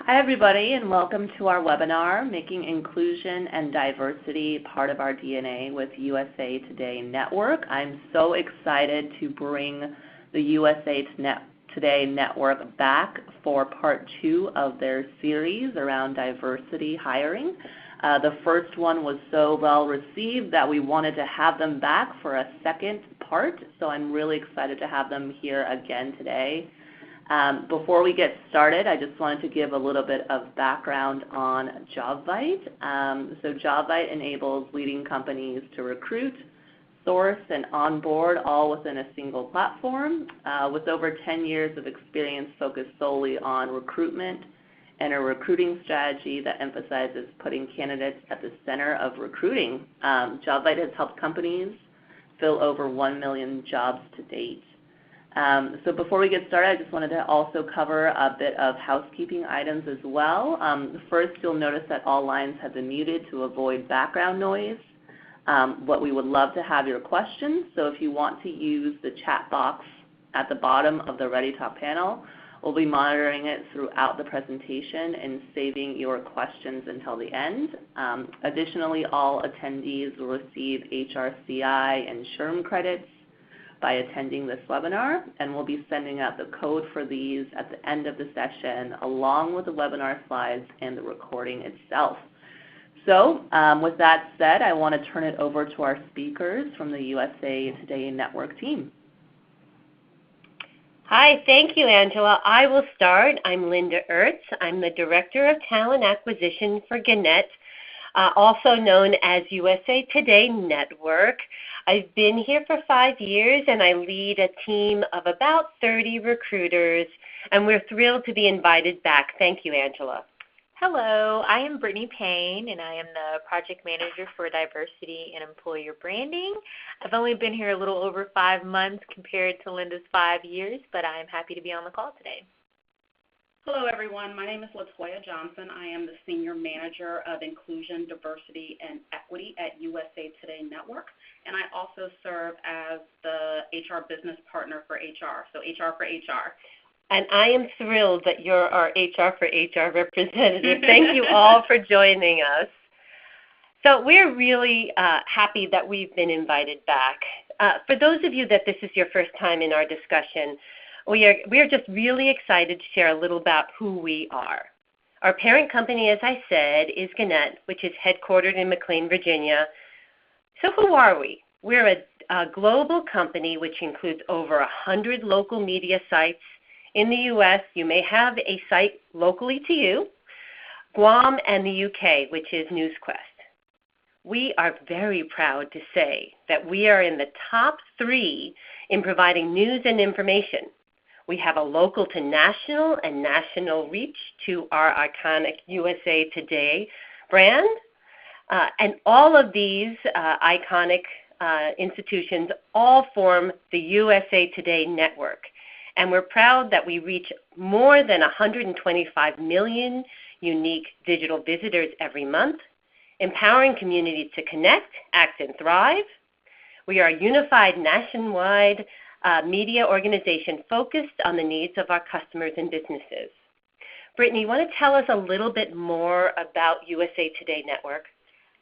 Hi, everybody, and welcome to our webinar, Making Inclusion and Diversity Part of Our DNA with USA Today Network. I'm so excited to bring the USA Today Network back for Part 2 of their series around diversity hiring. The first one was so well received that we wanted to have them back for a second part, so I'm really excited to have them here again today. Before we get started, I just wanted to give a little bit of background on Jobvite. So Jobvite enables leading companies to recruit, source, and onboard all within a single platform. With over 10 years of experience focused solely on recruitment and a recruiting strategy that emphasizes putting candidates at the center of recruiting, Jobvite has helped companies fill over 1 million jobs to date. So before we get started, I just wanted to also cover a bit of housekeeping items as well. First, you'll notice that all lines have been muted to avoid background noise. But we would love to have your questions, so if you want to use the chat box at the bottom of the ReadyTalk panel, we'll be monitoring it throughout the presentation and saving your questions until the end. Additionally, all attendees will receive HRCI and SHRM credits by attending this webinar, and we'll be sending out the code for these at the end of the session along with the webinar slides and the recording itself. So with that said, I want to turn it over to our speakers from the USA Today Network team. Hi, thank you, Angela. I will start. I'm Linda Ertz. I'm the Director of Talent Acquisition for Gannett, also known as USA Today Network. I've been here for 5 years, and I lead a team of about 30 recruiters, and we're thrilled to be invited back. Thank you, Angela. Hello, I am Brittany Payne, and I am the Project Manager for Diversity and Employer Branding. I've only been here a little over 5 months compared to Linda's 5 years, but I'm happy to be on the call today. Hello, everyone. My name is Latoya Johnson. I am the Senior Manager of Inclusion, Diversity, and Equity at USA Today Network, and I also serve as the HR Business Partner for HR, so HR for HR. And I am thrilled that you're our HR for HR representative. Thank you all for joining us. So we're really happy that we've been invited back. For those of you that this is your first time in our discussion, we are just really excited to share a little about who we are. Our parent company, as I said, is Gannett, which is headquartered in McLean, Virginia. So who are we? We're a global company which includes over 100 local media sites. In the U.S., you may have a site locally to you, Guam, and the UK, which is NewsQuest. We are very proud to say that we are in the top 3 in providing news and information. We have a local to national and national reach to our iconic USA Today brand. And all of these iconic institutions all form the USA Today Network. And we're proud that we reach more than 125 million unique digital visitors every month, empowering communities to connect, act, and thrive. We are a unified nationwide media organization focused on the needs of our customers and businesses. Brittany, you want to tell us a little bit more about USA Today Network?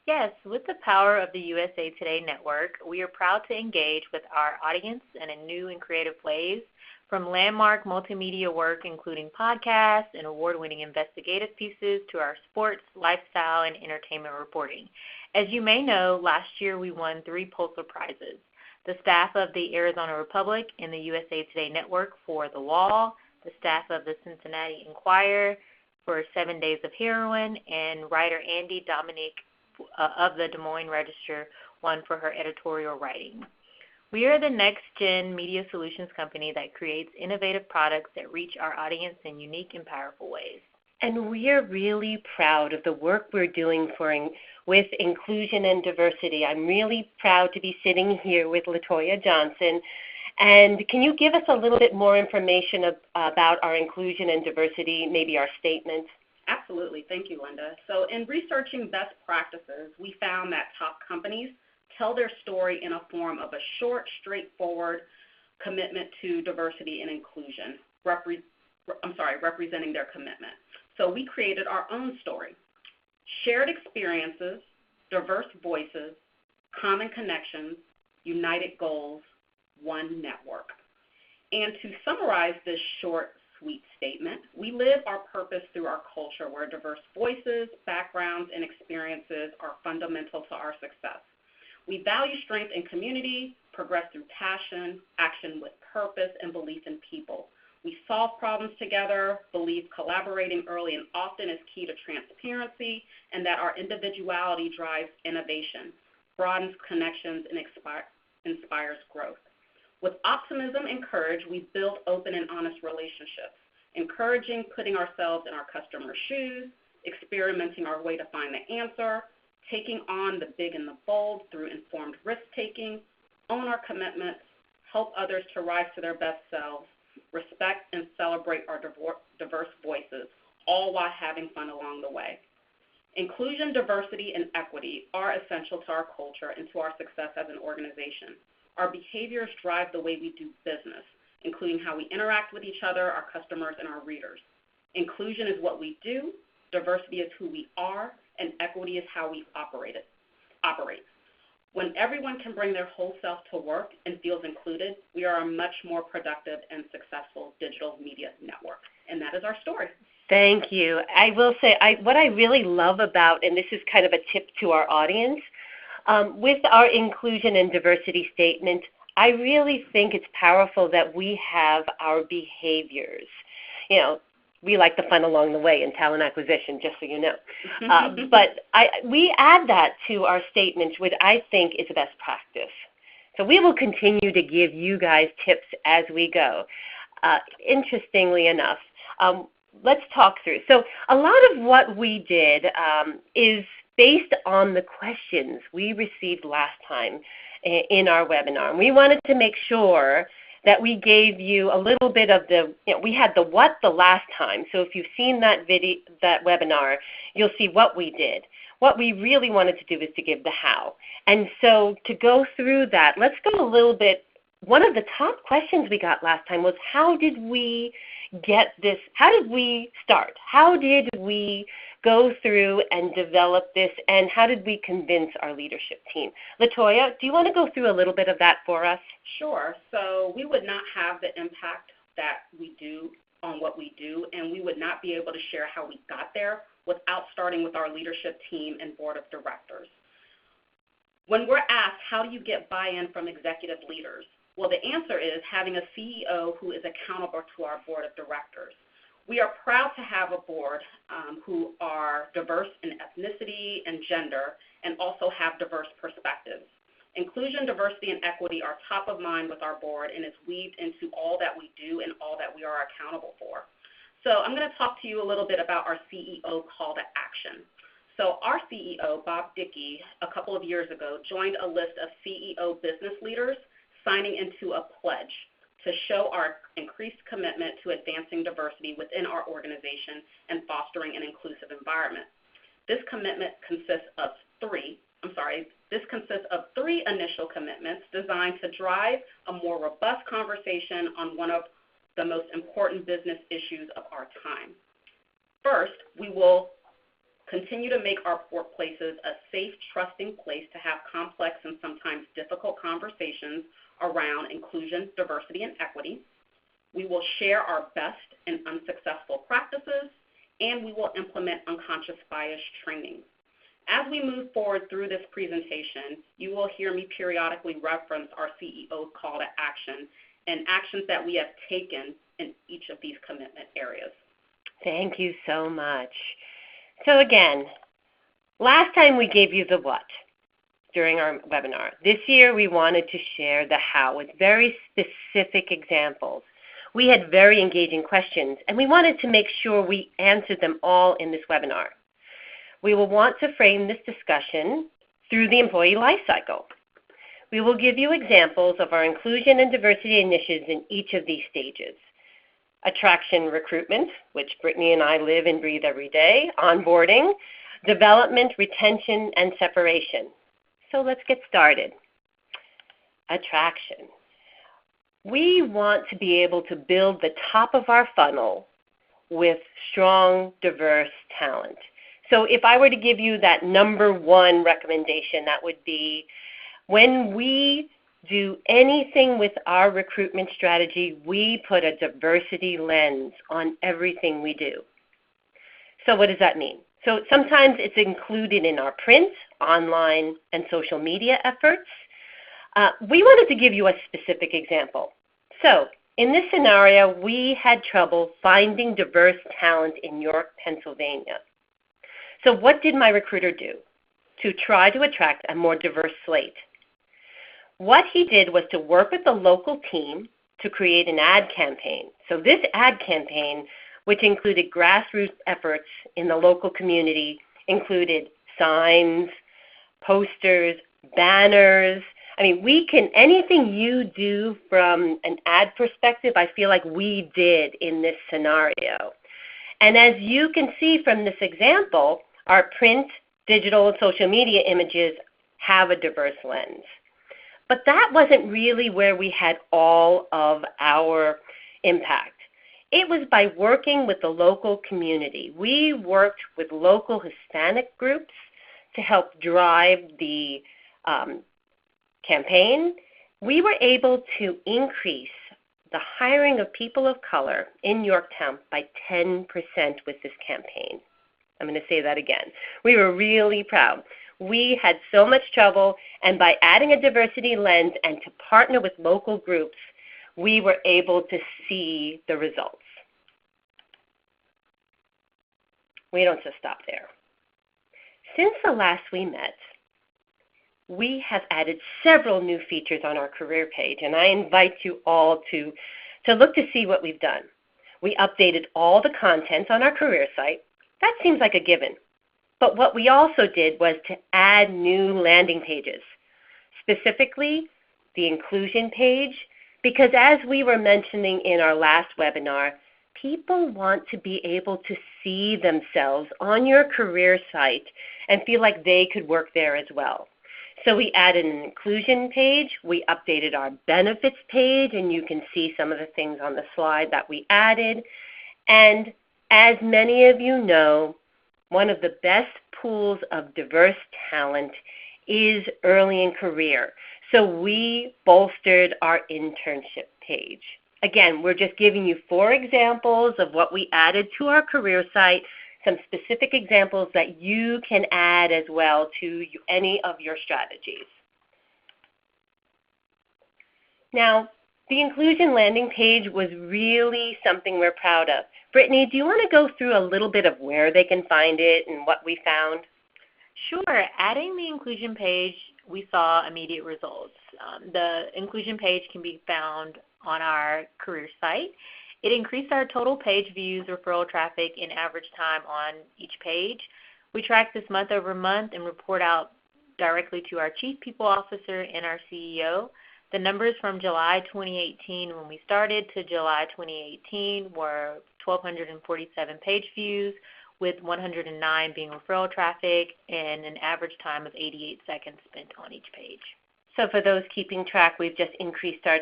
Yes, with the power of the USA Today Network, we are proud to engage with our audience in new and creative ways, from landmark multimedia work including podcasts and award-winning investigative pieces to our sports, lifestyle, and entertainment reporting. As you may know, last year we won 3 Pulitzer Prizes. The staff of the Arizona Republic and the USA Today Network for The Wall, the staff of the Cincinnati Enquirer for 7 Days of Heroin, and writer Andy Dominique of the Des Moines Register won for her editorial writing. We are the next-gen media solutions company that creates innovative products that reach our audience in unique and powerful ways. And we are really proud of the work we're doing with inclusion and diversity. I'm really proud to be sitting here with Latoya Johnson. And can you give us a little bit more information about our inclusion and diversity, maybe our statements? Absolutely. Thank you, Linda. So in researching best practices, we found that top companies tell their story in a form of a short, straightforward commitment to diversity and inclusion, representing their commitment. So we created our own story. Shared experiences, diverse voices, common connections, united goals, one network. And to summarize this short, sweet statement, we live our purpose through our culture where diverse voices, backgrounds, and experiences are fundamental to our success. We value strength in community, progress through passion, action with purpose, and belief in people. We solve problems together, believe collaborating early and often is key to transparency, and that our individuality drives innovation, broadens connections, and inspires growth. With optimism and courage, we build open and honest relationships, encouraging putting ourselves in our customers' shoes, experimenting our way to find the answer, taking on the big and the bold through informed risk-taking, own our commitments, help others to rise to their best selves, respect and celebrate our diverse voices, all while having fun along the way. Inclusion, diversity, and equity are essential to our culture and to our success as an organization. Our behaviors drive the way we do business, including how we interact with each other, our customers, and our readers. Inclusion is what we do, diversity is who we are, and equity is how we operate. When everyone can bring their whole self to work and feels included, we are a much more productive and successful digital media network. And that is our story. Thank you. I will say what I really love about, and this is kind of a tip to our audience, with our inclusion and diversity statement, I really think it's powerful that we have our behaviors. You know, we like the fun along the way in talent acquisition, just so you know. But we add that to our statement, which I think is best practice. So we will continue to give you guys tips as we go. Interestingly enough, let's talk through. So a lot of what we did is based on the questions we received last time in our webinar. And we wanted to make sure that we gave you a little bit of the, we had the what the last time. So if you've seen that webinar, you'll see what we did. What we really wanted to do is to give the how. And so to go through that, let's go a little bit. One of the top questions we got last time was, how did we get this? How did we start? How did we go through and develop this, and how did we convince our leadership team? Latoya, do you want to go through a little bit of that for us? Sure. So we would not have the impact that we do on what we do, and we would not be able to share how we got there without starting with our leadership team and board of directors. When we're asked, how do you get buy-in from executive leaders? Well, the answer is having a CEO who is accountable to our board of directors. We are proud to have a board who are diverse in ethnicity and gender and also have diverse perspectives. Inclusion, diversity, and equity are top of mind with our board and is weaved into all that we do and all that we are accountable for. So I'm going to talk to you a little bit about our CEO call to action. So our CEO, Bob Dickey, a couple of years ago, joined a list of CEO business leaders signing into a pledge to show our increased commitment to advancing diversity within our organization and fostering an inclusive environment. This commitment consists of three initial commitments designed to drive a more robust conversation on one of the most important business issues of our time. First, we will continue to make our workplaces a safe, trusting place to have complex and sometimes difficult conversations around inclusion, diversity, and equity. We will share our best and unsuccessful practices, and we will implement unconscious bias training. As we move forward through this presentation, you will hear me periodically reference our CEO call to action and actions that we have taken in each of these commitment areas. Thank you so much. So again, last time we gave you the what during our webinar. This year we wanted to share the how with very specific examples. We had very engaging questions, and we wanted to make sure we answered them all in this webinar. We will want to frame this discussion through the employee life cycle. We will give you examples of our inclusion and diversity initiatives in each of these stages. Attraction, recruitment, which Brittany and I live and breathe every day, onboarding, development, retention, and separation. So let's get started. Attraction. We want to be able to build the top of our funnel with strong, diverse talent. So if I were to give you that number one recommendation, that would be when we do anything with our recruitment strategy, we put a diversity lens on everything we do. So what does that mean? So sometimes it's included in our print, online, and social media efforts. We wanted to give you a specific example. So in this scenario, we had trouble finding diverse talent in York, Pennsylvania. So what did my recruiter do to try to attract a more diverse slate? What he did was to work with the local team to create an ad campaign. So this ad campaign, which included grassroots efforts in the local community, included signs, posters, banners. I mean, anything you do from an ad perspective, I feel like we did in this scenario. And as you can see from this example, our print, digital, and social media images have a diverse lens. But that wasn't really where we had all of our impact. It was by working with the local community. We worked with local Hispanic groups to help drive the campaign. We were able to increase the hiring of people of color in Yorktown by 10% with this campaign. I'm going to say that again. We were really proud. We had so much trouble, and by adding a diversity lens and to partner with local groups, we were able to see the results. We don't just stop there. Since the last we met, we have added several new features on our career page, and I invite you all to look to see what we've done. We updated all the content on our career site. That seems like a given. But what we also did was to add new landing pages, specifically the inclusion page, because as we were mentioning in our last webinar, people want to be able to see themselves on your career site and feel like they could work there as well. So we added an inclusion page, we updated our benefits page, and you can see some of the things on the slide that we added. And as many of you know, one of the best pools of diverse talent is early in career. So we bolstered our internship page. Again, we're just giving you 4 examples of what we added to our career site, some specific examples that you can add as well to any of your strategies. Now, the inclusion landing page was really something we're proud of. Brittany, do you want to go through a little bit of where they can find it and what we found? Sure. Adding the inclusion page, we saw immediate results. The inclusion page can be found on our career site. It increased our total page views, referral traffic, and average time on each page. We track this month over month and report out directly to our Chief People Officer and our CEO. The numbers from July 2018 when we started to July 2018 were 1,247 page views, with 109 being referral traffic and an average time of 88 seconds spent on each page. So for those keeping track, we've just increased our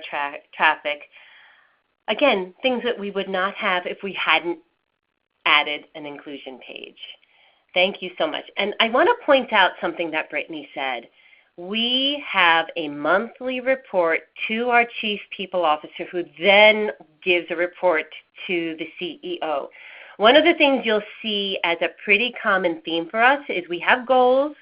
traffic. Again, things that we would not have if we hadn't added an inclusion page. Thank you so much. And I want to point out something that Brittany said. We have a monthly report to our Chief People Officer, who then gives a report to the CEO. One of the things you'll see as a pretty common theme for us is we have goals,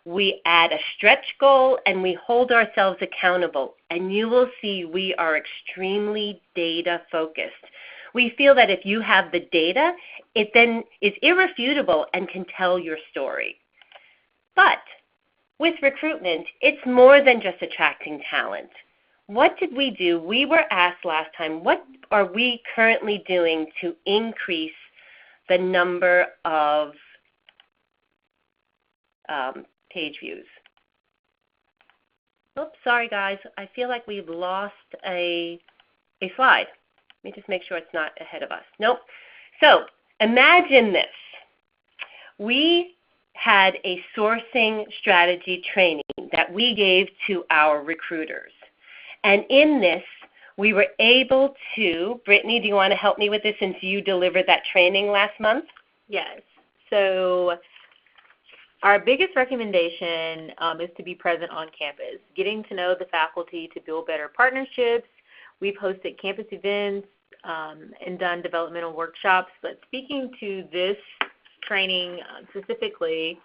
we add a stretch goal, and we hold ourselves accountable. And you will see we are extremely data focused. We feel that if you have the data, it then is irrefutable and can tell your story. But with recruitment, it's more than just attracting talent. What did we do? We were asked last time, what are we currently doing to increase the number of page views? Oops, sorry guys. I feel like we've lost a slide. Let me just make sure it's not ahead of us. Nope. So imagine this. We had a sourcing strategy training that we gave to our recruiters. And in this, we were able to, Brittany, do you want to help me with this since you delivered that training last month? Yes. So our biggest recommendation is to be present on campus, getting to know the faculty to build better partnerships. We've hosted campus events and done developmental workshops, but speaking to this training specifically,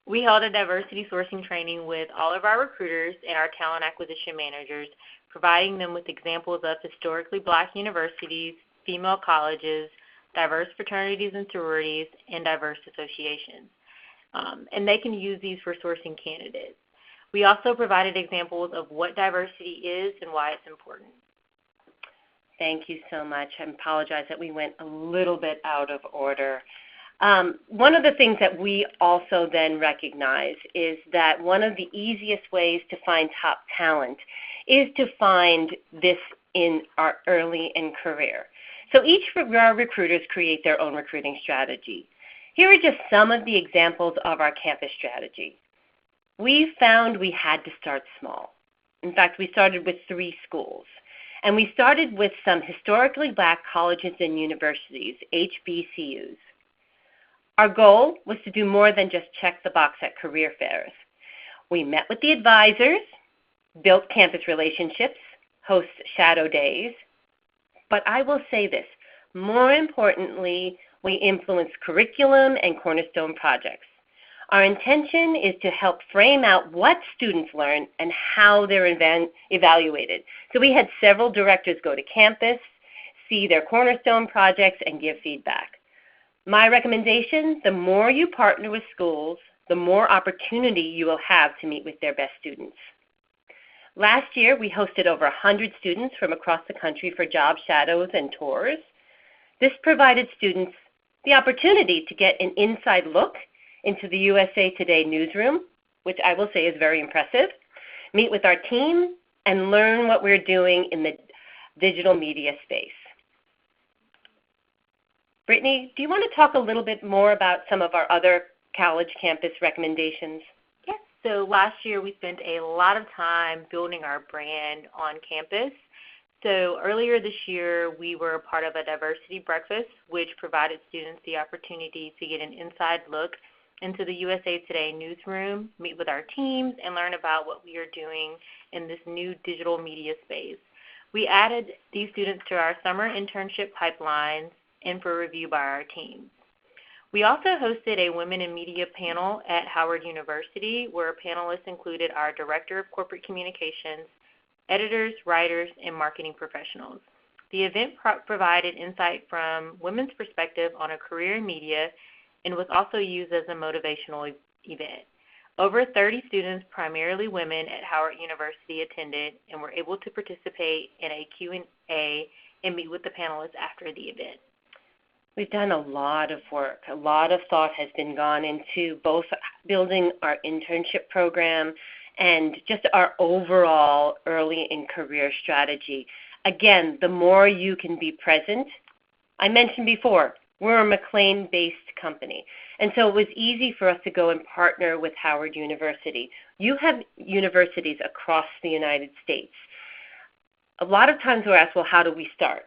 we held a diversity sourcing training with all of our recruiters and our talent acquisition managers, providing them with examples of historically Black universities, female colleges, diverse fraternities and sororities, and diverse associations. And they can use these for sourcing candidates. We also provided examples of what diversity is and why it's important. Thank you so much. I apologize that we went a little bit out of order. One of the things that we also then recognize is that one of the easiest ways to find top talent is to find this in our early in career. So each of our recruiters create their own recruiting strategy. Here are just some of the examples of our campus strategy. We found we had to start small. In fact, we started with 3 schools. And we started with some historically Black colleges and universities, HBCUs. Our goal was to do more than just check the box at career fairs. We met with the advisors, built campus relationships, host shadow days. But I will say this, more importantly, we influenced curriculum and cornerstone projects. Our intention is to help frame out what students learn and how they're evaluated. So we had several directors go to campus, see their cornerstone projects, and give feedback. My recommendation, the more you partner with schools, the more opportunity you will have to meet with their best students. Last year, we hosted over 100 students from across the country for job shadows and tours. This provided students the opportunity to get an inside look into the USA Today newsroom, which I will say is very impressive, meet with our team, and learn what we're doing in the digital media space. Brittany, do you want to talk a little bit more about some of our other college campus recommendations? Yes. So last year we spent a lot of time building our brand on campus. So earlier this year we were a part of a diversity breakfast, which provided students the opportunity to get an inside look into the USA Today newsroom, meet with our teams, and learn about what we are doing in this new digital media space. We added these students to our summer internship pipelines and for review by our teams. We also hosted a Women in Media panel at Howard University, where panelists included our Director of Corporate Communications, editors, writers, and marketing professionals. The event provided insight from women's perspective on a career in media and was also used as a motivational event. Over 30 students, primarily women, at Howard University attended and were able to participate in a Q&A and meet with the panelists after the event. We've done a lot of work. A lot of thought has been gone into both building our internship program and just our overall early in career strategy. Again, the more you can be present, I mentioned before, we're a McLean-based company. And so it was easy for us to go and partner with Howard University. You have universities across the United States. A lot of times we're asked, well, how do we start?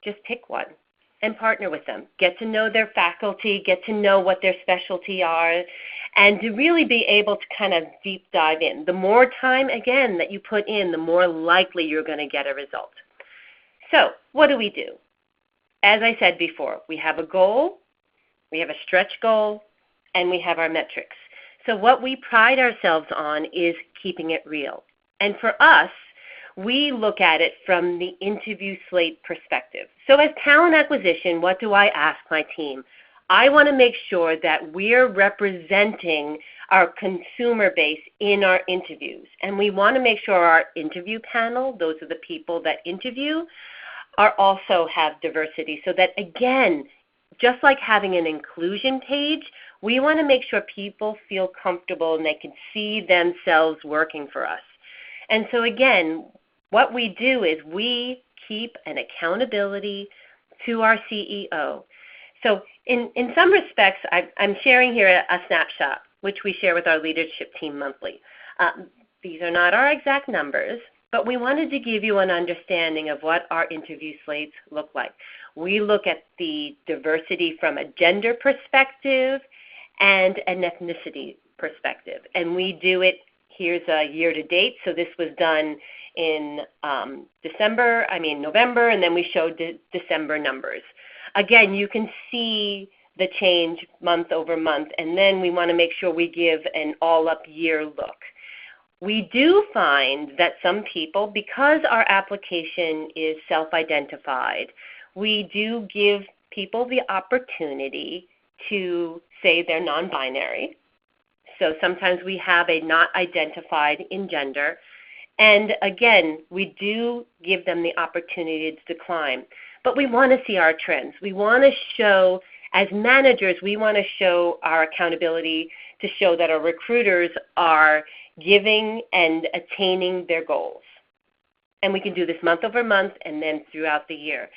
Just pick one and partner with them. Get to know their faculty, get to know what their specialty are, and to really be able to kind of deep dive in. The more time, again, that you put in, the more likely you're going to get a result. So what do? As I said before, we have a goal, we have a stretch goal, and we have our metrics. So what we pride ourselves on is keeping it real. And for us, we look at it from the interview slate perspective. So as talent acquisition, what do I ask my team? I want to make sure that we're representing our consumer base in our interviews. And we want to make sure our interview panel, those are the people that interview, are also have diversity. So that, again, just like having an inclusion page, we want to make sure people feel comfortable and they can see themselves working for us. And so, again, what we do is we keep an accountability to our CEO. So in some respects, I'm sharing here a snapshot, which we share with our leadership team monthly. these are not our exact numbers, but we wanted to give you an understanding of what our interview slates look like. We look at the diversity from a gender perspective and an ethnicity perspective. And we do it, here's a year to date, so this was done in November, and then we showed December numbers. Again, you can see the change month over month, and then we want to make sure we give an all-up year look. We do find that some people, because our application is self-identified, we do give people the opportunity to say they're non-binary. So sometimes we have a not identified in gender. And again, we do give them the opportunity to decline. But we want to see our trends. We want to show, as managers, we want to show our accountability to show that our recruiters are giving and attaining their goals. And we can do this month over month and then throughout the year.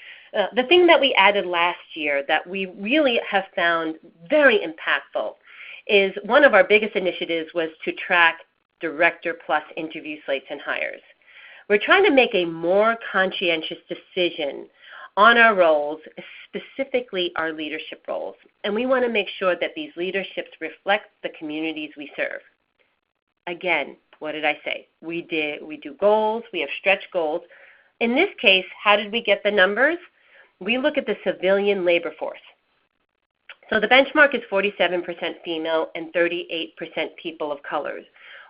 The thing that we added last year that we really have found very impactful is one of our biggest initiatives was to track Director Plus interview slates and hires. We're trying to make a more conscientious decision on our roles, specifically our leadership roles. And we want to make sure that these leaderships reflect the communities we serve. Again, what did I say? We do goals, we have stretch goals. In this case, how did we get the numbers? We look at the civilian labor force. So the benchmark is 47% female and 38% people of color.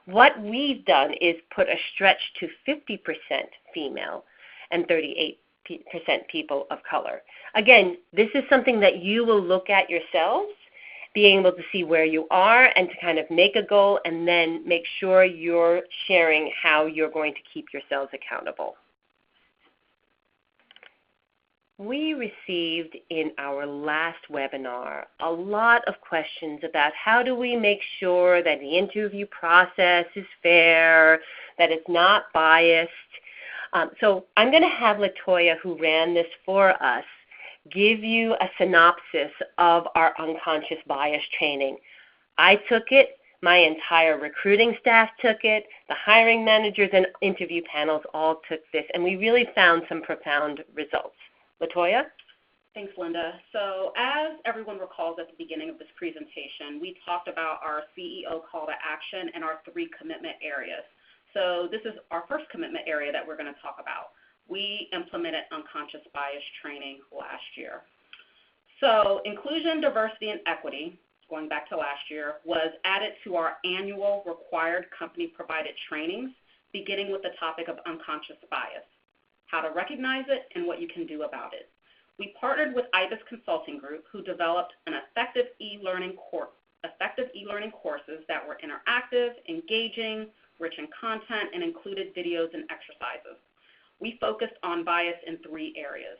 What we've done is put a stretch to 50% female and 38% people of color. Again, this is something that you will look at yourselves, being able to see where you are and to kind of make a goal and then make sure you're sharing how you're going to keep yourselves accountable. We received in our last webinar a lot of questions about how do we make sure that the interview process is fair, that it's not biased. So I'm going to have LaToya, who ran this for us, give you a synopsis of our unconscious bias training. I took it. My entire recruiting staff took it. The hiring managers and interview panels all took this, and we really found some profound results. LaToya? Thanks, Linda. So as everyone recalls at the beginning of this presentation, we talked about our CEO call to action and our 3 commitment areas. So this is our first commitment area that we're going to talk about. We implemented unconscious bias training last year. So inclusion, diversity, and equity, going back to last year, was added to our annual required company-provided trainings, beginning with the topic of unconscious bias, how to recognize it, and what you can do about it. We partnered with IBIS Consulting Group, who developed an effective e-learning courses that were interactive, engaging, rich in content, and included videos and exercises. We focused on bias in 3 areas.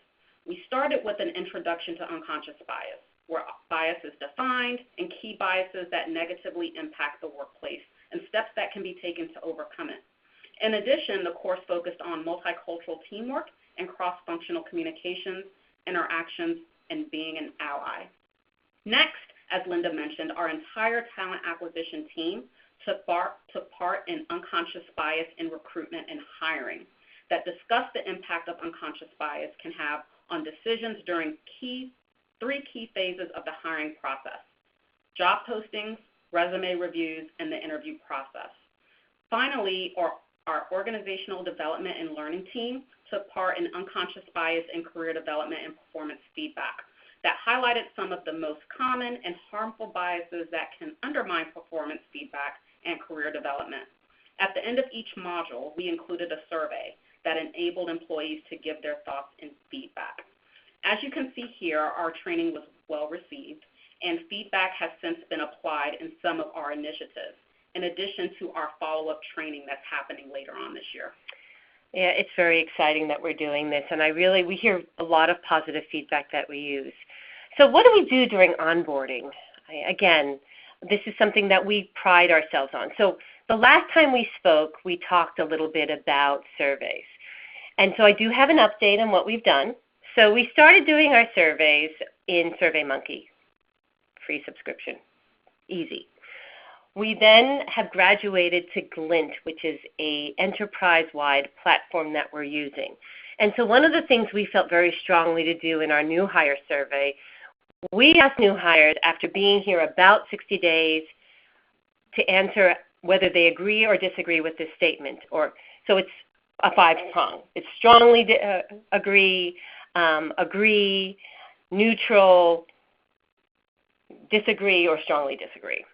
We started with an introduction to unconscious bias, where bias is defined and key biases that negatively impact the workplace and steps that can be taken to overcome it. In addition, the course focused on multicultural teamwork and cross-functional communications, interactions, and being an ally. Next, as Linda mentioned, our entire talent acquisition team took part in unconscious bias in recruitment and hiring that discussed the impact of unconscious bias can have on decisions during 3 key phases of the hiring process: job postings, resume reviews, and the interview process. Finally, our organizational development and learning team took part in unconscious bias in career development and performance feedback that highlighted some of the most common and harmful biases that can undermine performance feedback and career development. At the end of each module, we included a survey that enabled employees to give their thoughts and feedback. As you can see here, our training was well received, and feedback has since been applied in some of our initiatives, in addition to our follow-up training that's happening later on this year. Yeah, it's very exciting that we're doing this, and we hear a lot of positive feedback that we use. So what do we do during onboarding? Again, this is something that we pride ourselves on. So the last time we spoke, we talked a little bit about surveys. And so I do have an update on what we've done. So we started doing our surveys in SurveyMonkey, free subscription, easy. We then have graduated to Glint, which is an enterprise-wide platform that we're using. And so one of the things we felt very strongly to do in our new hire survey, we asked new hires after being here about 60 days to answer whether they agree or disagree with this statement. So it's a 5-prong. It's strongly agree, agree, neutral, disagree, or strongly disagree.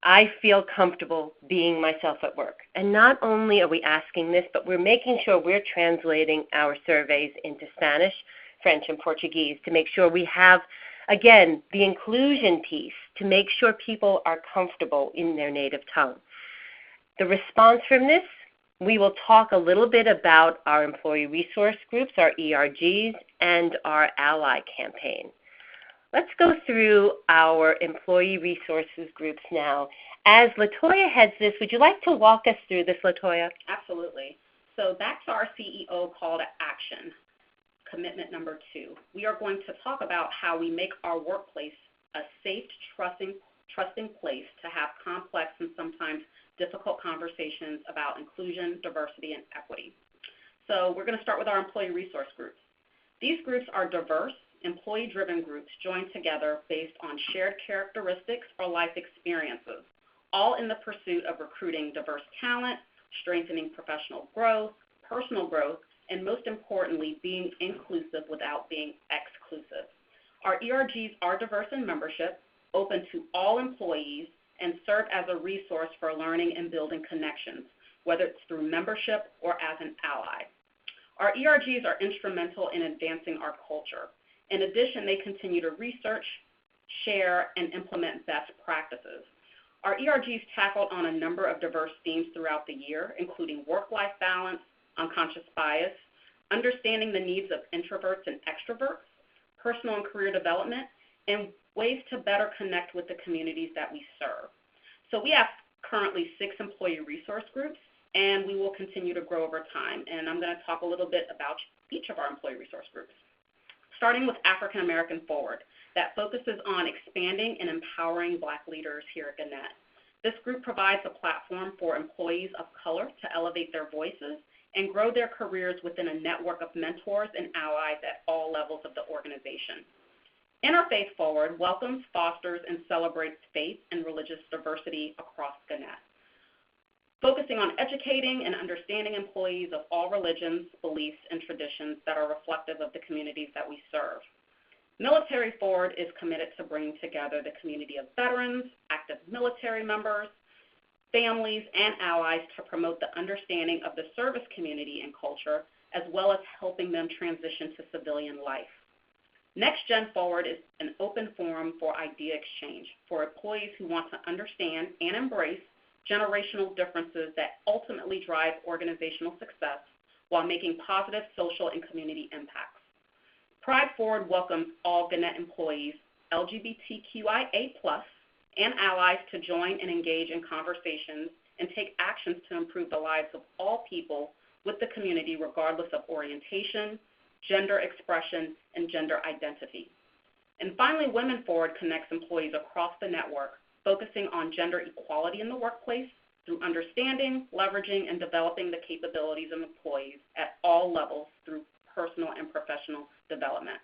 I feel comfortable being myself at work. And not only are we asking this, but we're making sure we're translating our surveys into Spanish, French, and Portuguese to make sure we have, again, the inclusion piece to make sure people are comfortable in their native tongue. The response from this, we will talk a little bit about our employee resource groups, our ERGs, and our ally campaign. Let's go through our employee resources groups now. As LaToya heads this, would you like to walk us through this, LaToya? Absolutely. So back to our CEO call to action, commitment number 2. We are going to talk about how we make our workplace a safe, trusting place to have complex and sometimes difficult conversations about inclusion, diversity, and equity. So we're going to start with our employee resource groups. These groups are diverse, employee-driven groups joined together based on shared characteristics or life experiences, all in the pursuit of recruiting diverse talent, strengthening professional growth, personal growth, and most importantly, being inclusive without being exclusive. Our ERGs are diverse in membership, open to all employees, and serve as a resource for learning and building connections, whether it's through membership or as an ally. Our ERGs are instrumental in advancing our culture. In addition, they continue to research, share, and implement best practices. Our ERGs tackled on a number of diverse themes throughout the year, including work-life balance, unconscious bias, understanding the needs of introverts and extroverts, personal and career development, and ways to better connect with the communities that we serve. So we have currently 6 employee resource groups, and we will continue to grow over time. And I'm going to talk a little bit about each of our employee resource groups. Starting with African American Forward, that focuses on expanding and empowering Black leaders here at Gannett. This group provides a platform for employees of color to elevate their voices and grow their careers within a network of mentors and allies at all levels of the organization. Interfaith Forward welcomes, fosters, and celebrates faith and religious diversity across Gannett, focusing on educating and understanding employees of all religions, beliefs, and traditions that are reflective of the communities that we serve. Military Forward is committed to bringing together the community of veterans, active military members, families, and allies to promote the understanding of the service community and culture, as well as helping them transition to civilian life. Next Gen Forward is an open forum for idea exchange for employees who want to understand and embrace generational differences that ultimately drive organizational success while making positive social and community impacts. Pride Forward welcomes all Gannett employees, LGBTQIA+, and allies to join and engage in conversations and take actions to improve the lives of all people with the community regardless of orientation, gender expression, and gender identity. And finally, Women Forward connects employees across the network, focusing on gender equality in the workplace through understanding, leveraging, and developing the capabilities of employees at all levels through personal and professional development.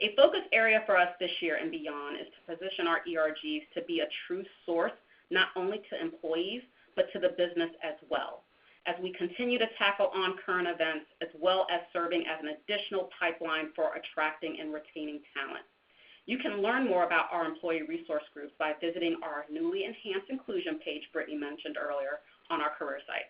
A focus area for us this year and beyond is to position our ERGs to be a true source, not only to employees, but to the business as well, as we continue to tackle on current events, as well as serving as an additional pipeline for attracting and retaining talent. You can learn more about our employee resource groups by visiting our newly enhanced inclusion page Brittany mentioned earlier on our career site.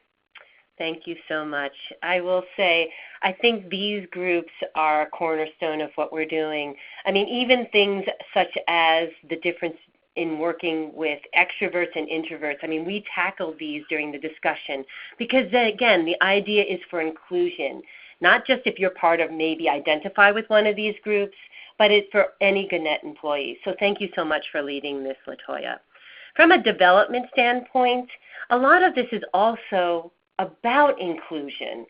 Thank you so much. I will say, I think these groups are a cornerstone of what we're doing. I mean, even things such as the difference in working with extroverts and introverts. I mean, we tackle these during the discussion because, then again, the idea is for inclusion, not just if you're part of maybe identify with one of these groups, but it's for any Gannett employee. So thank you so much for leading this, LaToya. From a development standpoint, a lot of this is also about inclusion.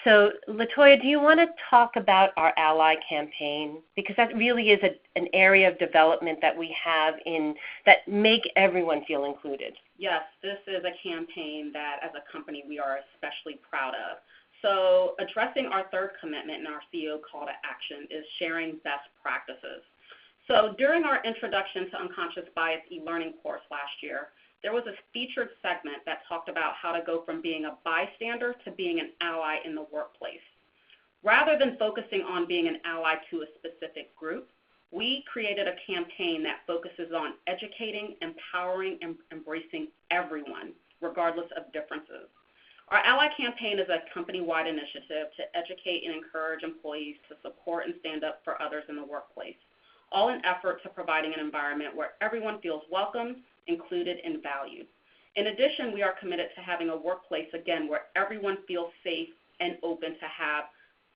So, LaToya, do you want to talk about our ally campaign? Because that really is an area of development that we have that make everyone feel included. Yes, this is a campaign that as a company we are especially proud of. So addressing our third commitment in our CEO call to action is sharing best practices. So during our Introduction to Unconscious Bias e-learning course last year, there was a featured segment that talked about how to go from being a bystander to being an ally in the workplace. Rather than focusing on being an ally to a specific group, we created a campaign that focuses on educating, empowering, and embracing everyone, regardless of differences. Our Ally campaign is a company-wide initiative to educate and encourage employees to support and stand up for others in the workplace, all in effort to providing an environment where everyone feels welcome, included, and valued. In addition, we are committed to having a workplace, again, where everyone feels safe and open to have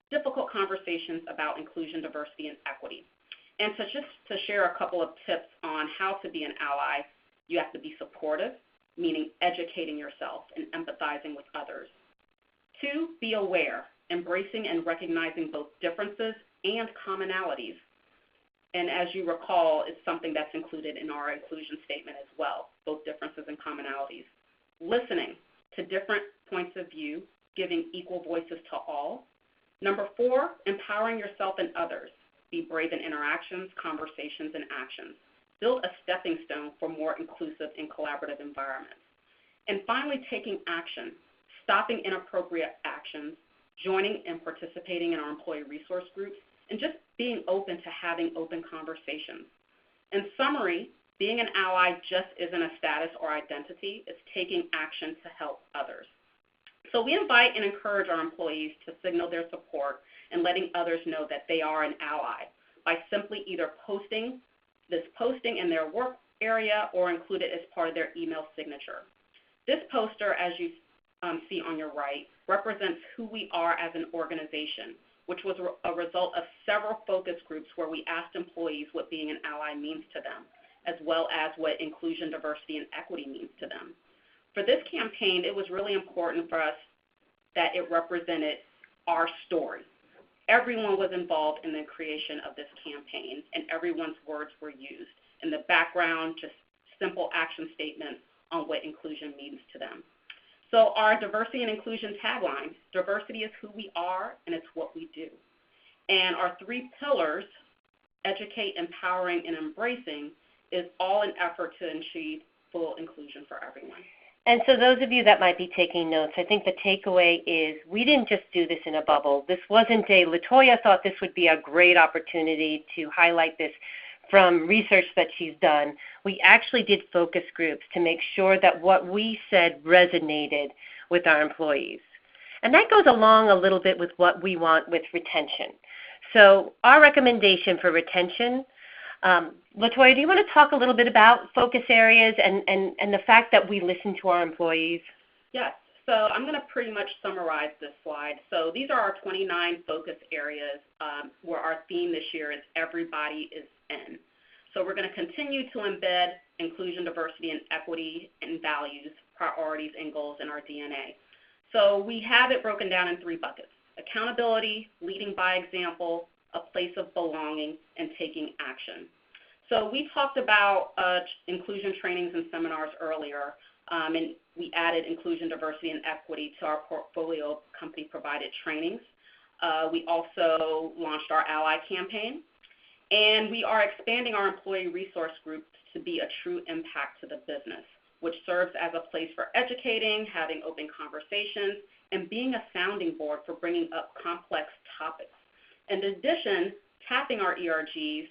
difficult conversations about inclusion, diversity, and equity. And to share a couple of tips on how to be an ally, you have to be supportive, meaning educating yourself and empathizing with others. 2, be aware, embracing and recognizing both differences and commonalities. And as you recall, it's something that's included in our inclusion statement as well, both differences and commonalities. Listening to different points of view, giving equal voices to all. Number 4, empowering yourself and others. Be brave in interactions, conversations, and actions. Build a stepping stone for more inclusive and collaborative environments. And finally, taking action, stopping inappropriate actions, joining and participating in our employee resource groups, and just being open to having open conversations. In summary, being an ally just isn't a status or identity, it's taking action to help others. So we invite and encourage our employees to signal their support and letting others know that they are an ally by simply either posting in their work area or include it as part of their email signature. This poster, as you see on your right, represents who we are as an organization, which was a result of several focus groups where we asked employees what being an ally means to them, as well as what inclusion, diversity, and equity means to them. For this campaign, it was really important for us that it represented our story. Everyone was involved in the creation of this campaign, and everyone's words were used. In the background, just simple action statements on what inclusion means to them. So our diversity and inclusion tagline, diversity is who we are and it's what we do. And our 3 pillars, educate, empowering, and embracing, is all an effort to achieve full inclusion for everyone. And so those of you that might be taking notes, I think the takeaway is we didn't just do this in a bubble. This wasn't LaToya thought this would be a great opportunity to highlight this from research that she's done. We actually did focus groups to make sure that what we said resonated with our employees. And that goes along a little bit with what we want with retention. So our recommendation for retention, LaToya, do you want to talk a little bit about focus areas and the fact that we listen to our employees? Yes. So I'm going to pretty much summarize this slide. So these are our 29 focus areas where our theme this year is everybody is in. So we're going to continue to embed inclusion, diversity, and equity and values, priorities, and goals in our DNA. So we have it broken down in 3 buckets: accountability, leading by example, a place of belonging, and taking action. So we talked about inclusion trainings and seminars earlier, and we added inclusion, diversity, and equity to our portfolio of company-provided trainings. We also launched our Ally campaign, and we are expanding our employee resource groups to be a true impact to the business, which serves as a place for educating, having open conversations, and being a sounding board for bringing up complex topics. In addition, tapping our ERGs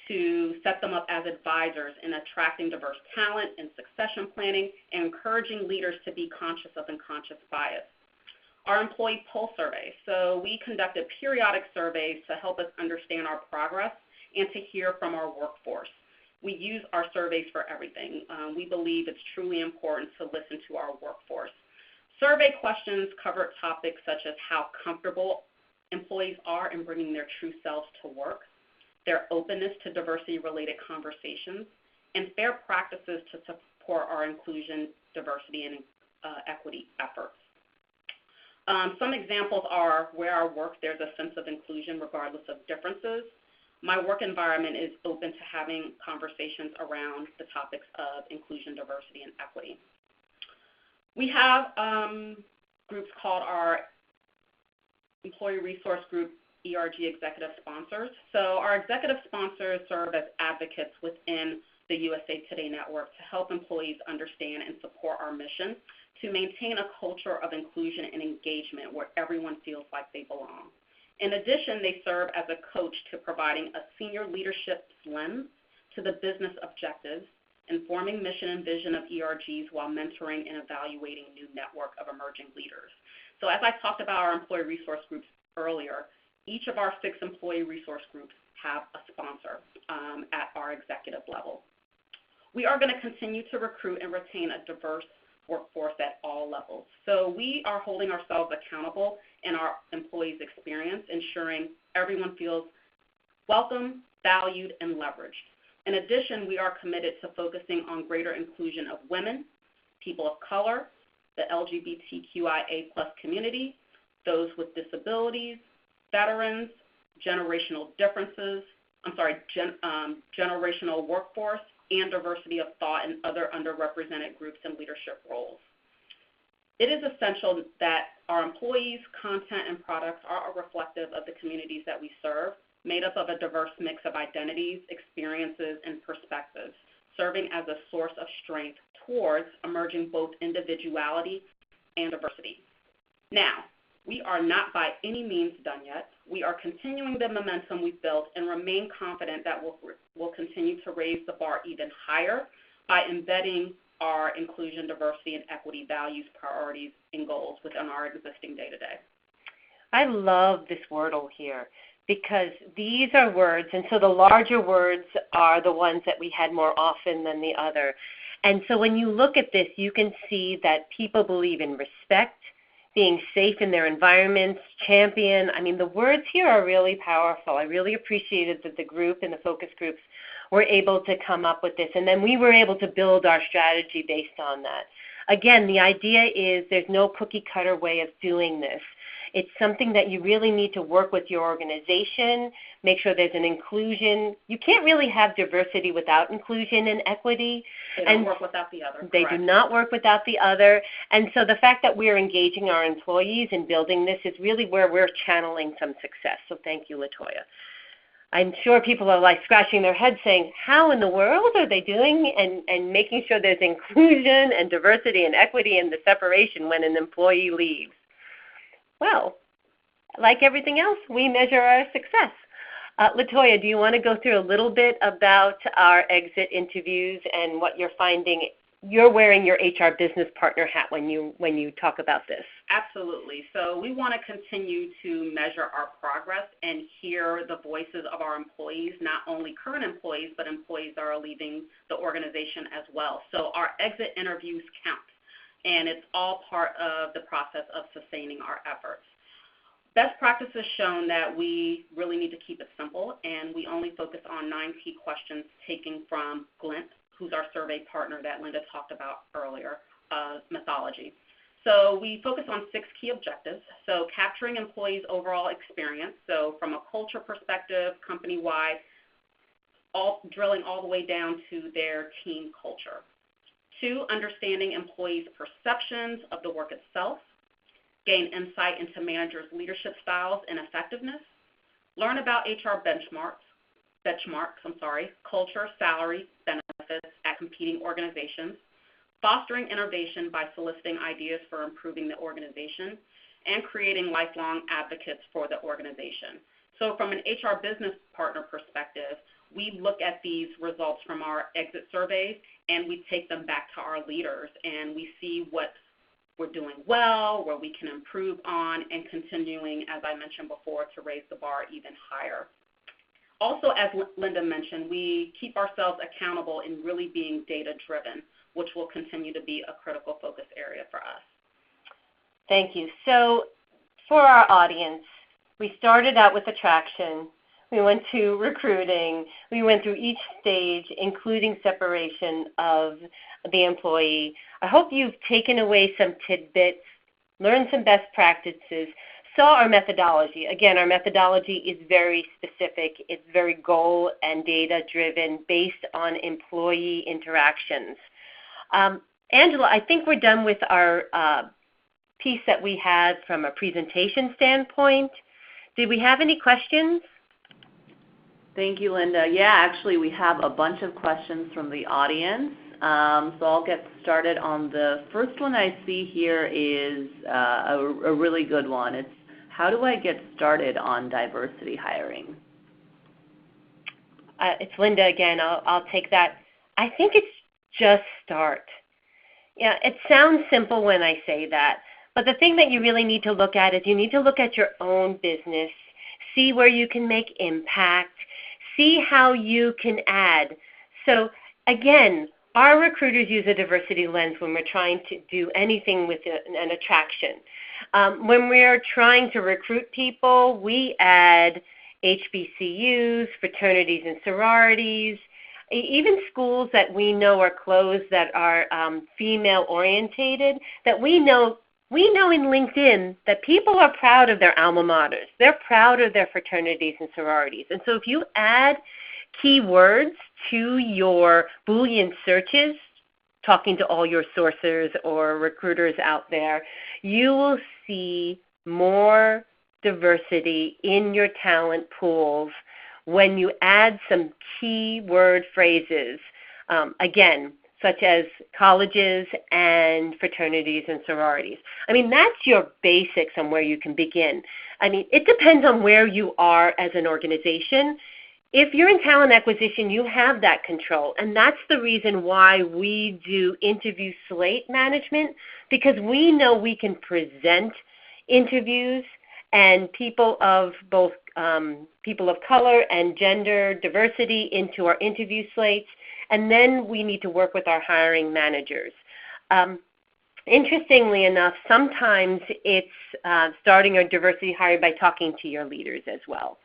to set them up as advisors in attracting diverse talent and succession planning, and encouraging leaders to be conscious of unconscious bias. Our employee pulse survey. So we conducted periodic surveys to help us understand our progress and to hear from our workforce. We use our surveys for everything. We believe it's truly important to listen to our workforce. Survey questions cover topics such as how comfortable employees are in bringing their true selves to work, their openness to diversity-related conversations, and fair practices to support our inclusion, diversity, and equity efforts. Some examples are where our work there's a sense of inclusion regardless of differences. my work environment is open to having conversations around the topics of inclusion, diversity, and equity. We have groups called our Employee Resource Group ERG executive sponsors. So our executive sponsors serve as advocates within the USA Today Network to help employees understand and support our mission to maintain a culture of inclusion and engagement where everyone feels like they belong. In addition, they serve as a coach to providing a senior leadership lens to the business objectives, informing mission and vision of ERGs while mentoring and evaluating new network of emerging leaders. So as I talked about our employee resource groups earlier, each of our 6 employee resource groups have a sponsor at our executive level. We are going to continue to recruit and retain a diverse workforce at all levels. So we are holding ourselves accountable in our employees' experience, ensuring everyone feels welcome, valued, and leveraged. In addition, we are committed to focusing on greater inclusion of women, people of color, the LGBTQIA+ community, those with disabilities, veterans, generational workforce, and diversity of thought and other underrepresented groups in leadership roles. It is essential that our employees' content and products are reflective of the communities that we serve, made up of a diverse mix of identities, experiences, and perspectives, serving as a source of strength towards emerging both individuality and diversity. Now, we are not by any means done yet. We are continuing the momentum we've built and remain confident that we'll continue to raise the bar even higher by embedding our inclusion, diversity, and equity values, priorities, and goals within our existing day-to-day. I love this wordle here because these are words, and so the larger words are the ones that we had more often than the other. And so when you look at this, you can see that people believe in respect, being safe in their environments, champion. I mean, the words here are really powerful. I really appreciated that the group and the focus groups were able to come up with this, and then we were able to build our strategy based on that. Again, the idea is there's no cookie-cutter way of doing this. It's something that you really need to work with your organization, make sure there's an inclusion. You can't really have diversity without inclusion and equity. They don't work without the other. They do not work without the other. And so the fact that we're engaging our employees in building this is really where we're channeling some success. So thank you, LaToya. I'm sure people are like scratching their heads saying, how in the world are they doing and making sure there's inclusion and diversity and equity and the separation when an employee leaves? Well, like everything else, we measure our success. LaToya, do you want to go through a little bit about our exit interviews and what you're finding? You're wearing your HR business partner hat when you talk about this. Absolutely. So we want to continue to measure our progress and hear the voices of our employees, not only current employees, but employees that are leaving the organization as well. So our exit interviews count, and it's all part of the process of sustaining our efforts. Best practices shown that we really need to keep it simple, and we only focus on 9 key questions taken from Glint, who's our survey partner that Linda talked about earlier, methodology. So we focus on 6 key objectives. So capturing employees' overall experience, so from a culture perspective, company-wide, drilling all the way down to their team culture. 2, understanding employees' perceptions of the work itself. Gain insight into managers' leadership styles and effectiveness. Learn about HR benchmarks, culture, salary, benefits at competing organizations. Fostering innovation by soliciting ideas for improving the organization, and creating lifelong advocates for the organization. So from an HR business partner perspective, we look at these results from our exit surveys and we take them back to our leaders and we see what we're doing well, where we can improve on, and continuing, as I mentioned before, to raise the bar even higher. Also, as Linda mentioned, we keep ourselves accountable in really being data-driven, which will continue to be a critical focus area for us. Thank you. So for our audience, we started out with attraction. We went to recruiting. We went through each stage, including separation of the employee. I hope you've taken away some tidbits, learned some best practices, saw our methodology. Again, our methodology is very specific. It's very goal and data driven based on employee interactions. Angela, I think we're done with our piece that we had from a presentation standpoint. Did we have any questions? Thank you, Linda. Yeah, actually, we have a bunch of questions from the audience. So I'll get started on the first one I see here is a really good one. It's, how do I get started on diversity hiring? It's Linda again. I'll take that. I think it's just start. Yeah, it sounds simple when I say that, but the thing that you really need to look at is you need to look at your own business, see where you can make impact, see how you can add. So again, our recruiters use a diversity lens when we're trying to do anything with an attraction. When we're trying to recruit people, we add HBCUs, fraternities and sororities, even schools that we know are closed that are female orientated, that we know in LinkedIn that people are proud of their alma maters. They're proud of their fraternities and sororities. And so if you add keywords to your Boolean searches, talking to all your sourcers or recruiters out there, you will see more diversity in your talent pools when you add some keyword phrases, again, such as colleges and fraternities and sororities. I mean, that's your basics on where you can begin. I mean, it depends on where you are as an organization. If you're in talent acquisition, you have that control, and that's the reason why we do interview slate management, because we know we can present interviews and people of both people of color and gender diversity into our interview slates, and then we need to work with our hiring managers. Interestingly enough, sometimes it's starting your diversity hiring by talking to your leaders as well.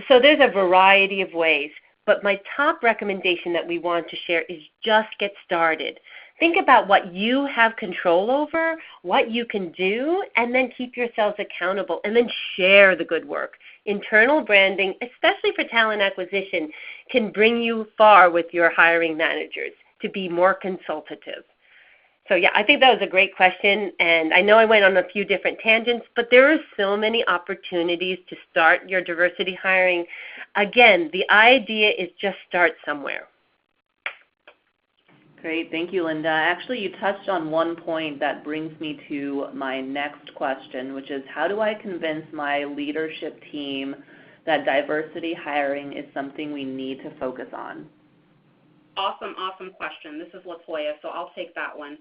So there's a variety of ways, but my top recommendation that we want to share is just get started. Think about what you have control over, what you can do, and then keep yourselves accountable, and then share the good work. Internal branding, especially for talent acquisition, can bring you far with your hiring managers to be more consultative. So yeah, I think that was a great question, and I know I went on a few different tangents, but there are so many opportunities to start your diversity hiring. Again, the idea is just start somewhere. Great. Thank you, Linda. Actually, you touched on one point that brings me to my next question, which is how do I convince my leadership team that diversity hiring is something we need to focus on? Awesome question. This is Latoya, so I'll take that one.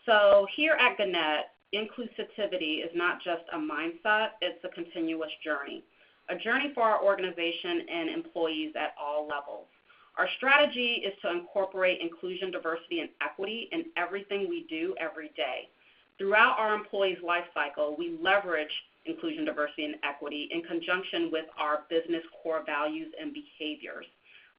So here at Gannett, inclusivity is not just a mindset, it's a continuous journey. A journey for our organization and employees at all levels. Our strategy is to incorporate inclusion, diversity, and equity in everything we do every day. Throughout our employees' life cycle, we leverage inclusion, diversity, and equity in conjunction with our business core values and behaviors.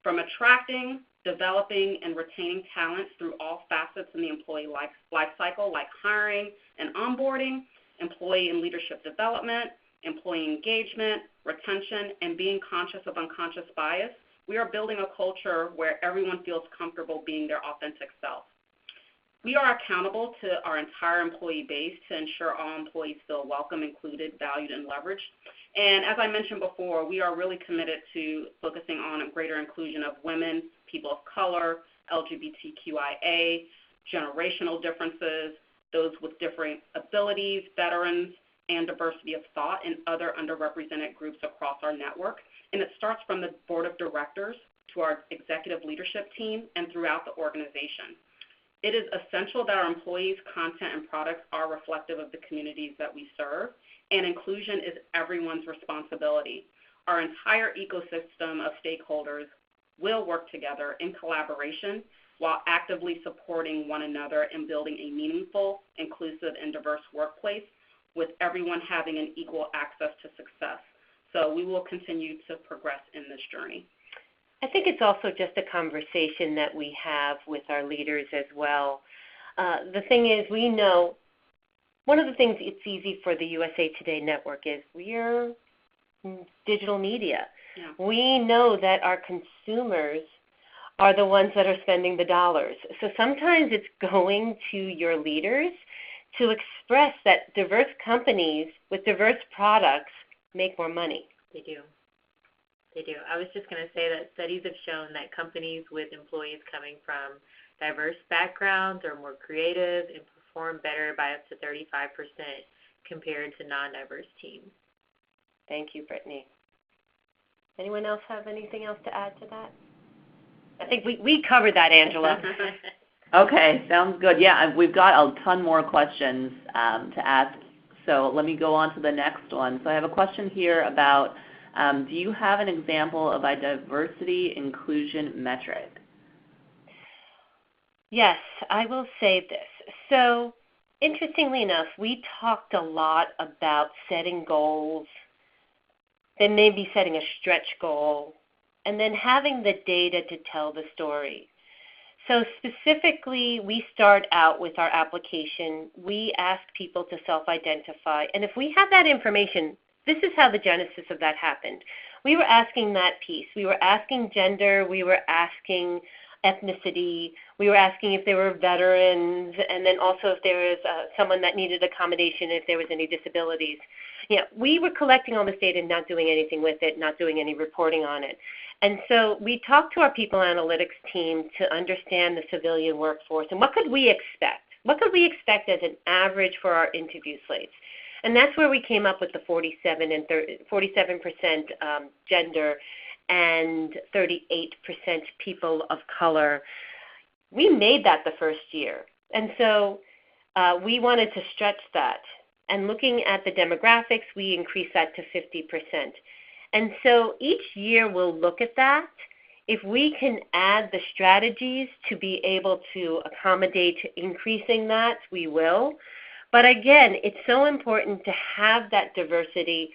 From attracting, developing, and retaining talents through all facets in the employee life cycle, like hiring and onboarding, employee and leadership development, employee engagement, retention, and being conscious of unconscious bias, we are building a culture where everyone feels comfortable being their authentic self. We are accountable to our entire employee base to ensure all employees feel welcome, included, valued, and leveraged. And as I mentioned before, we are really committed to focusing on a greater inclusion of women, people of color, LGBTQIA, generational differences, those with different abilities, veterans, and diversity of thought, and other underrepresented groups across our network. And it starts from the board of directors to our executive leadership team and throughout the organization. It is essential that our employees' content and products are reflective of the communities that we serve, and inclusion is everyone's responsibility. Our entire ecosystem of stakeholders will work together in collaboration while actively supporting one another in building a meaningful, inclusive, and diverse workplace with everyone having an equal access to success. So we will continue to progress in this journey. I think it's also just a conversation that we have with our leaders as well. The thing is, we know one of the things it's easy for the USA Today Network is we're digital media. Yeah. We know that our consumers are the ones that are spending the dollars. So sometimes it's going to your leaders to express that diverse companies with diverse products make more money. They do. They do. I was just going to say that studies have shown that companies with employees coming from diverse backgrounds are more creative and perform better by up to 35% compared to non-diverse teams. Thank you, Brittany. Anyone else have anything else to add to that? I think we covered that, Angela. Okay, sounds good. Yeah, we've got a ton more questions to ask, so let me go on to the next one. So I have a question here about, do you have an example of a diversity inclusion metric? Yes, I will say this. So interestingly enough, we talked a lot about setting goals, then maybe setting a stretch goal, and then having the data to tell the story. So specifically, we start out with our application. We ask people to self-identify. And if we have that information, this is how the genesis of that happened. We were asking that piece. We were asking gender. We were asking ethnicity. We were asking if they were veterans, and then also if there was someone that needed accommodation, if there was any disabilities. Yeah, we were collecting all this data and not doing anything with it, not doing any reporting on it. And so we talked to our people analytics team to understand the civilian workforce and what could we expect? What could we expect as an average for our interview slates? And that's where we came up with the 47% gender and 38% people of color. We made that the first year. And so we wanted to stretch that. And looking at the demographics, we increased that to 50%. And so each year we'll look at that. If we can add the strategies to be able to accommodate increasing that, we will. But again, it's so important to have that diversity.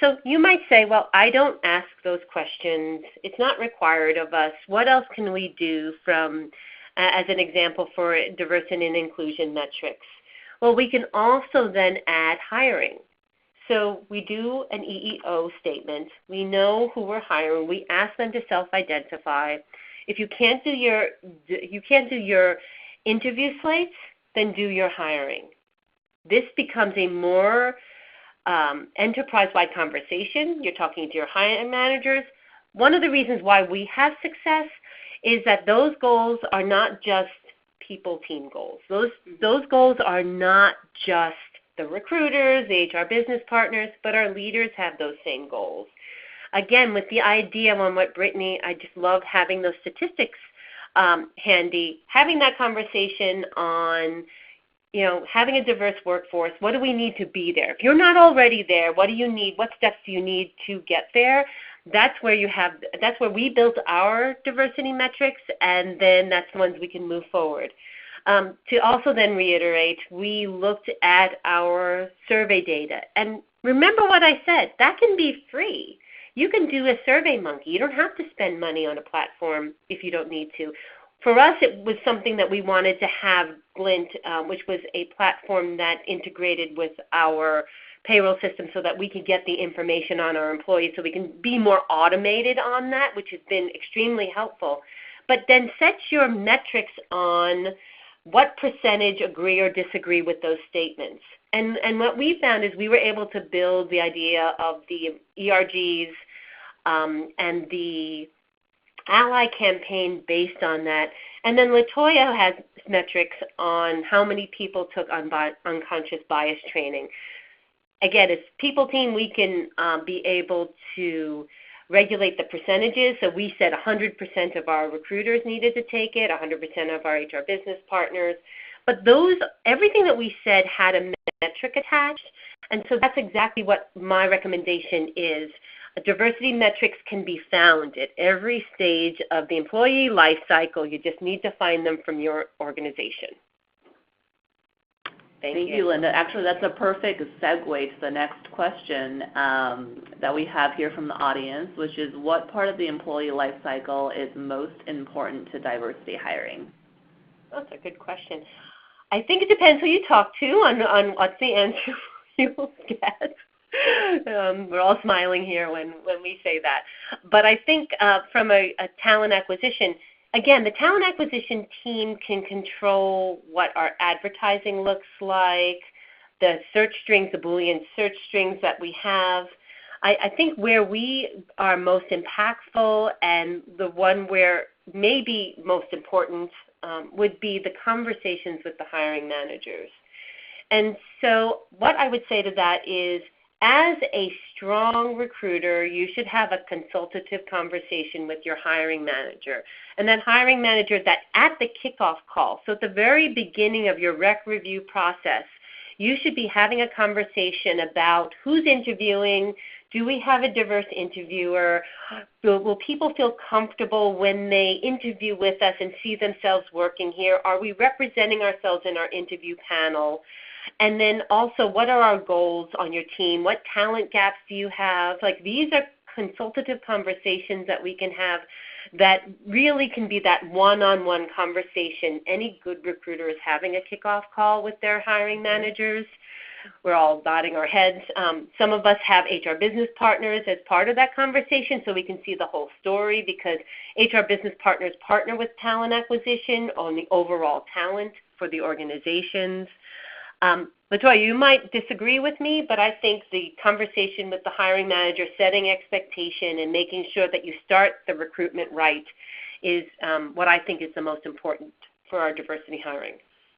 So you might say, well, I don't ask those questions. It's not required of us. What else can we do from, as an example, for diversity and inclusion metrics? Well, we can also then add hiring. So we do an EEO statement. We know who we're hiring. We ask them to self-identify. If you can't do your interview slates, then do your hiring. This becomes a more enterprise-wide conversation. You're talking to your hiring managers. One of the reasons why we have success is that those goals are not just people team goals. Those goals are not just the recruiters, the HR business partners, but our leaders have those same goals. Again, with the idea on what Brittany, I just love having those statistics handy, having that conversation on, having a diverse workforce. What do we need to be there? If you're not already there, what do you need? What steps do you need to get there? That's where we built our diversity metrics, and then that's the ones we can move forward. To also then reiterate, we looked at our survey data. And remember what I said, that can be free. You can do a SurveyMonkey. You don't have to spend money on a platform if you don't need to. For us, it was something that we wanted to have Glint, which was a platform that integrated with our payroll system so that we could get the information on our employees so we can be more automated on that, which has been extremely helpful. But then set your metrics on what percentage agree or disagree with those statements. And what we found is we were able to build the idea of the ERGs and the Ally campaign based on that. And then LaToya has metrics on how many people took unconscious bias training. Again, as people team, we can be able to regulate the percentages. So we said 100% of our recruiters needed to take it, 100% of our HR business partners. But everything that we said had a metric attached. And so that's exactly what my recommendation is. Diversity metrics can be found at every stage of the employee life cycle. You just need to find them from your organization. Thank you, Linda. Actually, that's a perfect segue to the next question that we have here from the audience, which is what part of the employee life cycle is most important to diversity hiring? That's a good question. I think it depends who you talk to on what's the answer you will get. We're all smiling here when we say that. But I think from a talent acquisition, again, the talent acquisition team can control what our advertising looks like, the search strings, the Boolean search strings that we have. I think where we are most impactful and the one where maybe most important would be the conversations with the hiring managers. And so what I would say to that is, as a strong recruiter, you should have a consultative conversation with your hiring manager. And that hiring manager, that at the kickoff call, so at the very beginning of your rec review process, you should be having a conversation about who's interviewing. Do we have a diverse interviewer? Will people feel comfortable when they interview with us and see themselves working here? Are we representing ourselves in our interview panel? And then also, what are our goals on your team? What talent gaps do you have? Like, these are consultative conversations that we can have that really can be that one-on-one conversation. Any good recruiter is having a kickoff call with their hiring managers. We're all nodding our heads. Some of us have HR business partners as part of that conversation so we can see the whole story, because HR business partners partner with talent acquisition on the overall talent for the organizations. LaToya, you might disagree with me, but I think the conversation with the hiring manager, setting expectation and making sure that you start the recruitment right is what I think is the most important for our diversity hiring.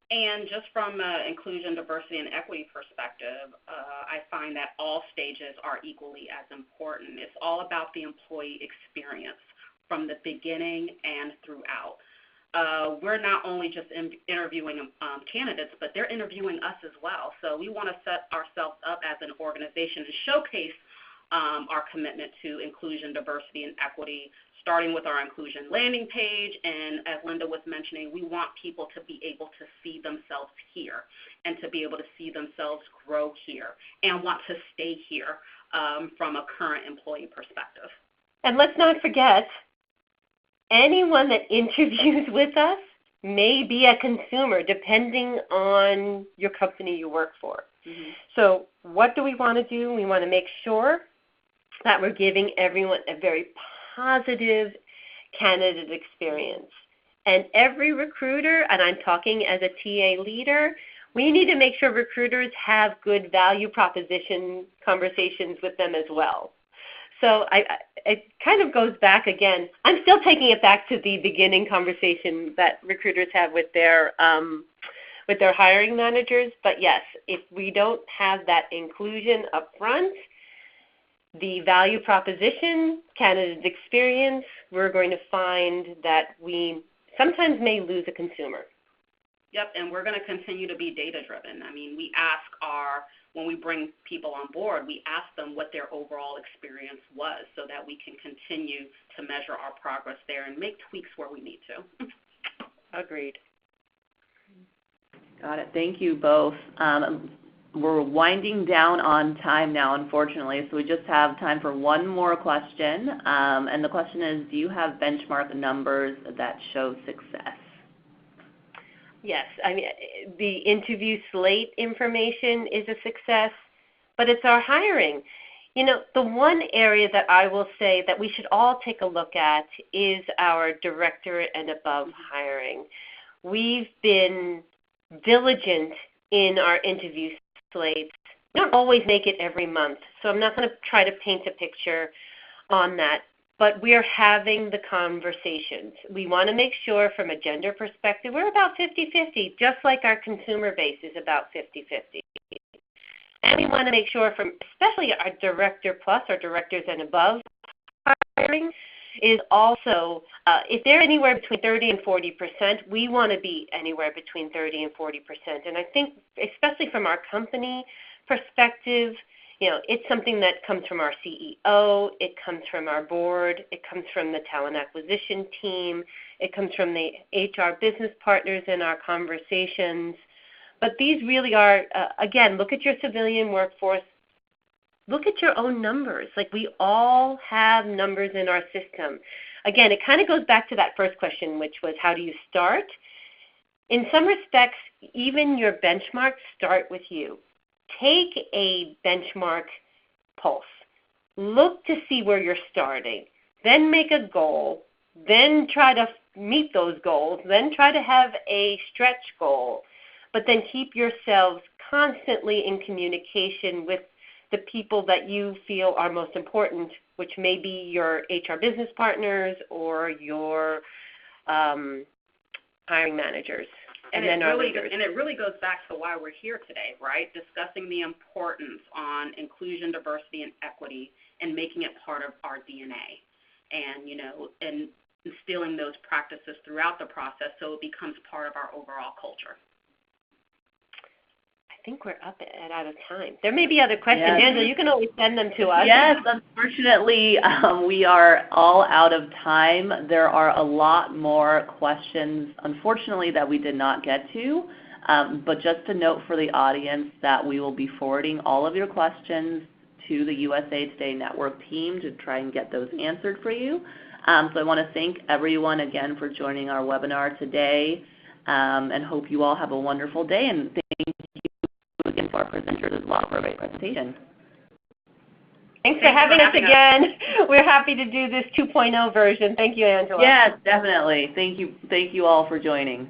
And just from an inclusion, diversity, and equity perspective, I find that all stages are equally as important. It's all about the employee experience from the beginning and throughout. We're not only just interviewing candidates, but they're interviewing us as well. So we want to set ourselves up as an organization and showcase our commitment to inclusion, diversity, and equity, starting with our inclusion landing page. And as Linda was mentioning, we want people to be able to see themselves here and to be able to see themselves grow here and want to stay here from a current employee perspective. And let's not forget, anyone that interviews with us may be a consumer, depending on your company you work for. Mm-hmm. So what do we want to do? We want to make sure that we're giving everyone a very positive candidate experience. And every recruiter, and I'm talking as a TA leader, we need to make sure recruiters have good value proposition conversations with them as well. So it kind of goes back again. I'm still taking it back to the beginning conversation that recruiters have with their hiring managers. But yes, if we don't have that inclusion up front, the value proposition, candidate experience, we're going to find that we sometimes may lose a consumer. Yep, and we're going to continue to be data-driven. I mean, when we bring people on board, we ask them what their overall experience was so that we can continue to measure our progress there and make tweaks where we need to. Agreed. Got it. Thank you both. We're winding down on time now, unfortunately, so we just have time for one more question. And the question is, do you have benchmark numbers that show success? Yes, I mean, the interview slate information is a success, but it's our hiring. You know, the one area that I will say that we should all take a look at is our director and above hiring. We've been diligent in our interview slates. We don't always make it every month, so I'm not going to try to paint a picture on that. But we are having the conversations. We want to make sure from a gender perspective, we're about 50-50, just like our consumer base is about 50-50. And we want to make sure from, especially our director plus, our directors and above hiring, is also, if they're anywhere between 30 and 40%, we want to be anywhere between 30 and 40%. And I think, especially from our company perspective, you know, it's something that comes from our CEO, it comes from our board, it comes from the talent acquisition team, it comes from the HR business partners in our conversations. But these really are, again, look at your civilian workforce, look at your own numbers. Like, we all have numbers in our system. Again, it kind of goes back to that first question, which was how do you start? in some respects, even your benchmarks start with you. Take a benchmark pulse. Look to see where you're starting. Then make a goal. Then try to meet those goals. Then try to have a stretch goal. But then keep yourselves constantly in communication with the people that you feel are most important, which may be your HR business partners or your hiring managers. And then our leaders. And it really goes back to why we're here today, right? Discussing the importance on inclusion, diversity, and equity and making it part of our DNA. And, and instilling those practices throughout the process so it becomes part of our overall culture. I think we're out of time. There may be other questions. Yes. Angela, you can always send them to us. Yes, unfortunately, we are all out of time. There are a lot more questions, unfortunately, that we did not get to. But just a note for the audience that we will be forwarding all of your questions to the USA Today Network team to try and get those answered for you. So I want to thank everyone again for joining our webinar today, and hope you all have a wonderful day. And thank you again to our presenters as well for a great presentation. Thanks for having us again. We're happy to do this 2.0 version. Thank you, Angela. Yes, definitely. Thank you all for joining.